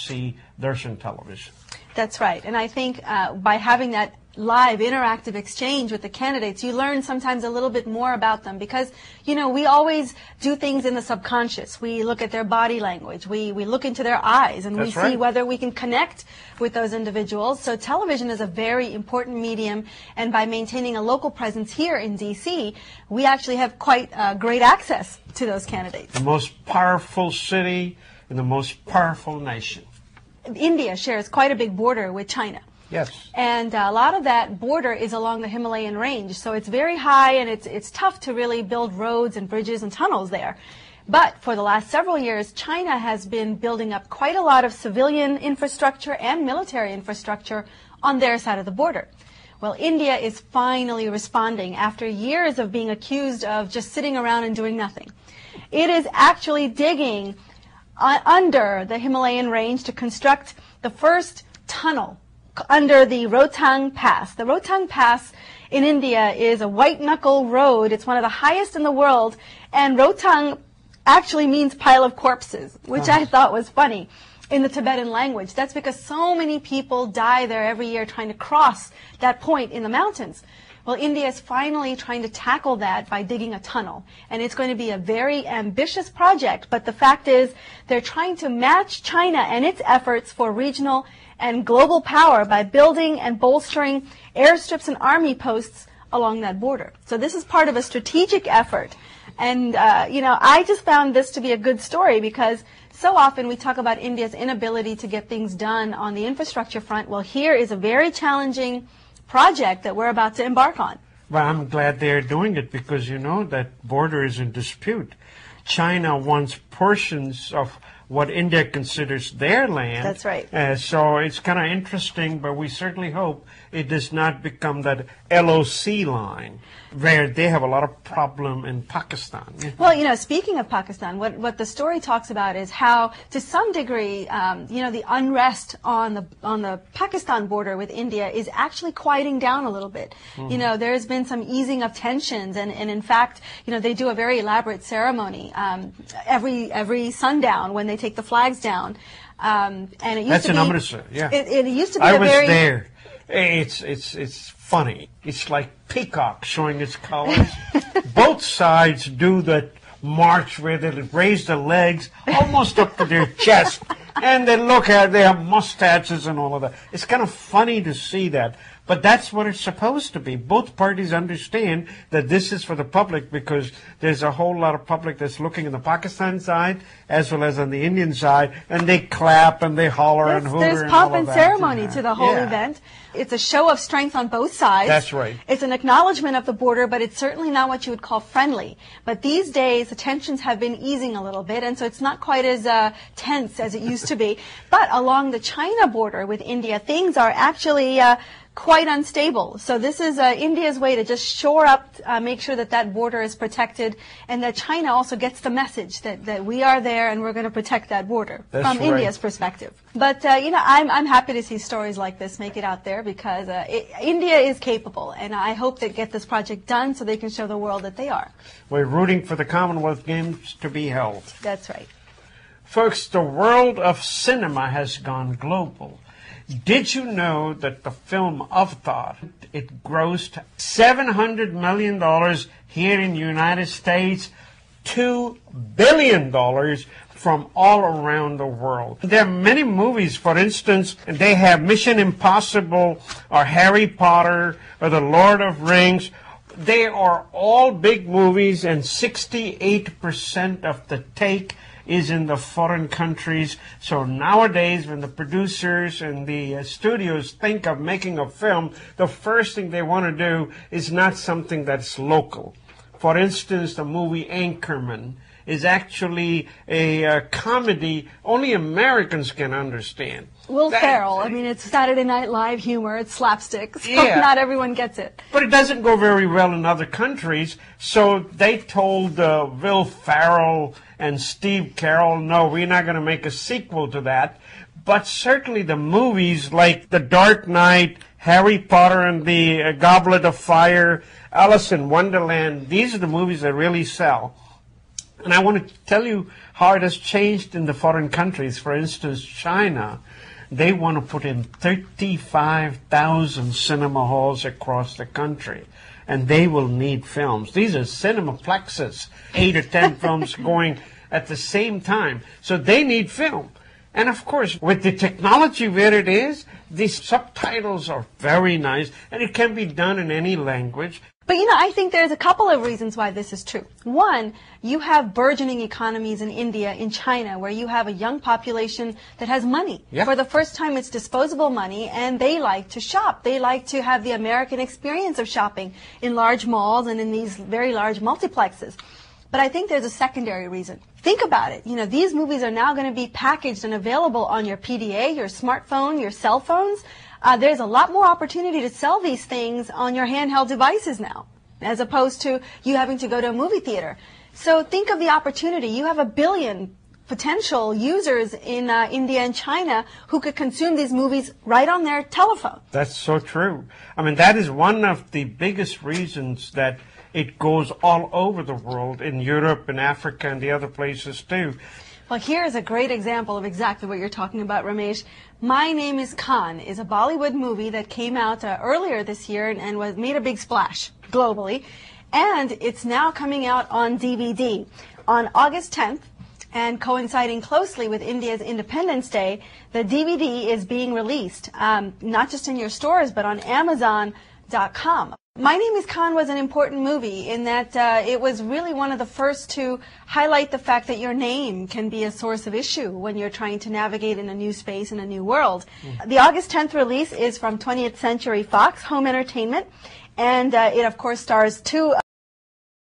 see Darshan television. That's right. And I think by having that live interactive exchange with the candidates, you learn sometimes a little bit more about them because, you know, we always do things in the subconscious. We look at their body language. We look into their eyes and we see whether we can connect with those individuals. So television is a very important medium, and by maintaining a local presence here in D.C., we actually have quite great access to those candidates. The most powerful city in the most powerful nation. India shares quite a big border with China. Yes. And a lot of that border is along the Himalayan range, so it's very high and it's tough to really build roads and bridges and tunnels there. But for the last several years, China has been building up quite a lot of civilian infrastructure and military infrastructure on their side of the border. Well, India is finally responding after years of being accused of just sitting around and doing nothing. It is actually digging under the Himalayan range to construct the first tunnel under the Rohtang Pass. The Rohtang Pass in India is a white-knuckle road. It's one of the highest in the world, and Rohtang actually means pile of corpses, which I thought was funny in the Tibetan language. That's because so many people die there every year trying to cross that point in the mountains. Well, India is finally trying to tackle that by digging a tunnel, and it's going to be a very ambitious project, but the fact is they're trying to match China and its efforts for regional and global power by building and bolstering airstrips and army posts along that border. So this is part of a strategic effort. And, you know, I just found this to be a good story because so often we talk about India's inability to get things done on the infrastructure front. Well, here is a very challenging project that we're about to embark on. Well, I'm glad they're doing it because, you know, that border is in dispute. China wants portions of what India considers their land. That's right. So it's kind of interesting, but we certainly hope it does not become that LOC line where they have a lot of problem in Pakistan. Well, you know, speaking of Pakistan, what the story talks about is how, to some degree, you know, the unrest on the Pakistan border with India is actually quieting down a little bit. You know, there's been some easing of tensions, and in fact, you know, they do a very elaborate ceremony every sundown when they take the flags down. And it used That's to in be, Amritsar, yeah. It used to be I a was very there. It's funny. It's like peacock showing its colors. Both sides do that march where they raise the legs almost up to their chest, and they look at their mustaches and all of that. It's kind of funny to see that. But that's what it's supposed to be. Both parties understand that this is for the public because there's a whole lot of public that's looking on the Pakistan side as well as on the Indian side, and they clap and they holler and hooter. There's and pomp all and of ceremony that. to the whole event. It's a show of strength on both sides. That's right. It's an acknowledgement of the border, but it's certainly not what you would call friendly. But these days, the tensions have been easing a little bit, and so it's not quite as tense as it used to be. But along the China border with India, things are actually quite unstable. So this is India's way to just shore up, make sure that that border is protected, and that China also gets the message that we are there and we're going to protect that border from India's perspective. But, you know, I'm happy to see stories like this make it out there because India is capable, and I hope they get this project done so they can show the world that they are. We're rooting for the Commonwealth Games to be held. That's right. Folks, the world of cinema has gone global. Did you know that the film Avatar, it grossed $700 million here in the United States, $2 billion from all around the world? There are many movies, for instance, they have Mission Impossible or Harry Potter or The Lord of Rings. They are all big movies, and 68% of the take is in the foreign countries. So nowadays, when the producers and the studios think of making a film, the first thing they want to do is not something that's local. For instance, the movie Anchorman is actually a comedy only Americans can understand. Will Ferrell, I mean, it's Saturday Night Live humor, it's slapstick, so not everyone gets it. But it doesn't go very well in other countries, so they told Will Ferrell and Steve Carell, no, we're not going to make a sequel to that. But certainly the movies like The Dark Knight, Harry Potter and the Goblet of Fire, Alice in Wonderland, these are the movies that really sell. And I want to tell you how it has changed in the foreign countries. For instance, China, they want to put in 35,000 cinema halls across the country. And they will need films. These are cinemaplexes, 8 or 10 films going at the same time. So they need film. And of course, with the technology where it is, these subtitles are very nice, and it can be done in any language. But I think there's a couple of reasons why this is true. One, you have burgeoning economies in India, in China, where you have a young population that has money. Yeah. For the first time, it's disposable money, and they like to shop. They like to have the American experience of shopping in large malls and in these very large multiplexes. But I think there's a secondary reason. Think about it. These movies are now going to be packaged and available on your PDA, your smartphone, your cell phones. There's a lot more opportunity to sell these things on your handheld devices now, as opposed to you having to go to a movie theater. So think of the opportunity. You have 1 billion potential users in India and China who could consume these movies right on their telephone. That's so true. I mean, that is one of the biggest reasons that it goes all over the world, in Europe and Africa and the other places too. Well, here's a great example of exactly what you're talking about, Ramesh. My Name is Khan is a Bollywood movie that came out earlier this year and was made a big splash globally. And it's now coming out on DVD. On August 10th, and coinciding closely with India's Independence Day, the DVD is being released, not just in your stores, but on Amazon.com. My Name is Khan was an important movie in that it was really one of the first to highlight the fact that your name can be a source of issue when you're trying to navigate in a new space, in a new world. The August 10th release is from 20th Century Fox Home Entertainment, and it, of course, stars two